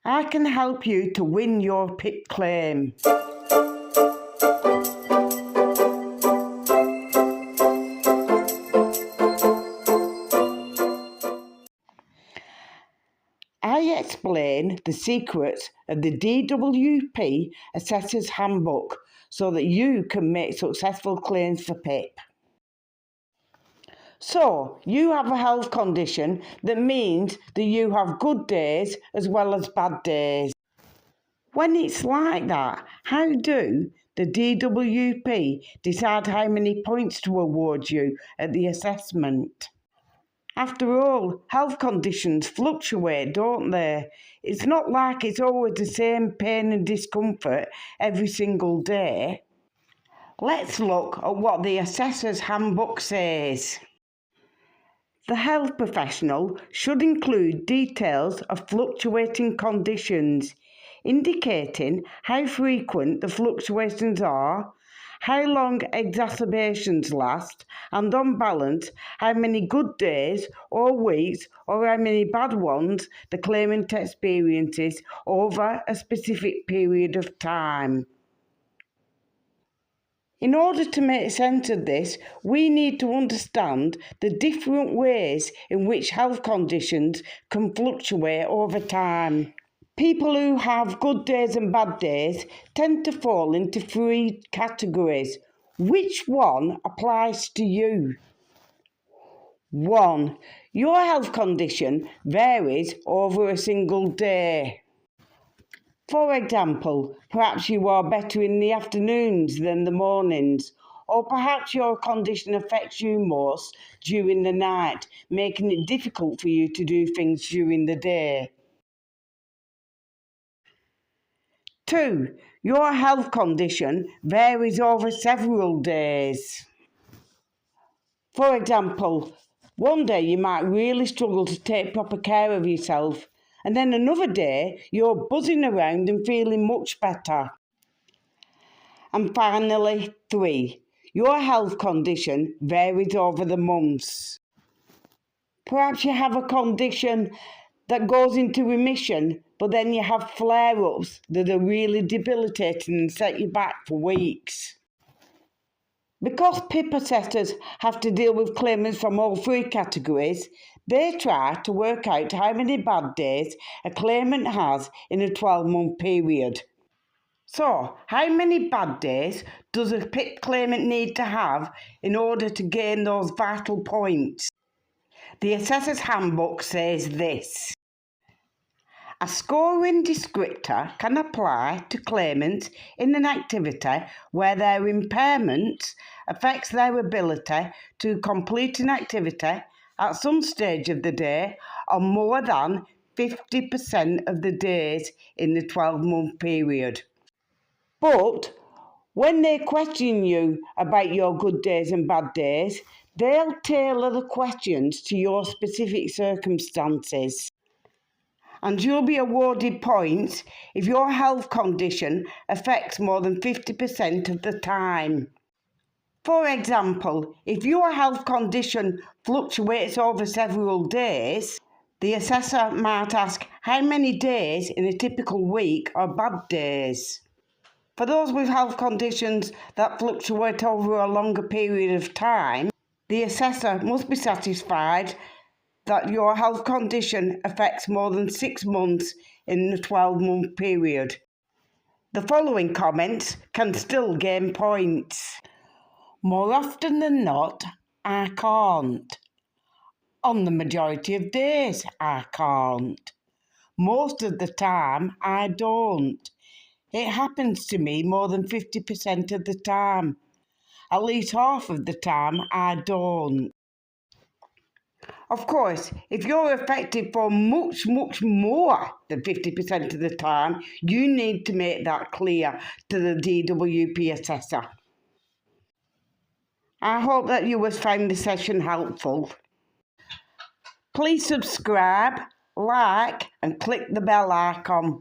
I can help you to win your PIP claim. I explain the secrets of the DWP Assessor's Handbook so that you can make successful claims for PIP. So, you have a health condition that means that you have good days as well as bad days. When it's like that, how do the DWP decide how many points to award you at the assessment? After all, health conditions fluctuate, don't they? It's not like it's always the same pain and discomfort every single day. Let's look at what the Assessor's Handbook says. The health professional should include details of fluctuating conditions, indicating how frequent the fluctuations are, how long exacerbations last, and on balance, how many good days or weeks or how many bad ones the claimant experiences over a specific period of time. In order to make sense of this, we need to understand the different ways in which health conditions can fluctuate over time. People who have good days and bad days tend to fall into three categories. Which one applies to you? 1. Your health condition varies over a single day. For example, perhaps you are better in the afternoons than the mornings, or perhaps your condition affects you most during the night, making it difficult for you to do things during the day. 2. Your health condition varies over several days. For example, one day you might really struggle to take proper care of yourself, and then another day you're buzzing around and feeling much better. And finally, 3. Your health condition varies over the months. Perhaps you have a condition that goes into remission, but then you have flare-ups that are really debilitating and set you back for weeks. Because PIP assessors have to deal with claimants from all three categories, they try to work out how many bad days a claimant has in a 12-month period. So, how many bad days does a PIP claimant need to have in order to gain those vital points? The Assessor's Handbook says this. A scoring descriptor can apply to claimants in an activity where their impairment affects their ability to complete an activity at some stage of the day on more than 50% of the days in the 12-month period. But when they question you about your good days and bad days, they'll tailor the questions to your specific circumstances. And you'll be awarded points if your health condition affects more than 50% of the time. For example, if your health condition fluctuates over several days, the assessor might ask how many days in a typical week are bad days. For those with health conditions that fluctuate over a longer period of time, the assessor must be satisfied that your health condition affects more than 6 months in the 12-month period. The following comments can still gain points. More often than not, I can't. On the majority of days, I can't. Most of the time, I don't. It happens to me more than 50% of the time. At least half of the time, I don't. Of course, if you're affected for much more than 50% of the time, you need to make that clear to the DWP assessor. I hope that you have found the session helpful. Please subscribe, like, and click the bell icon.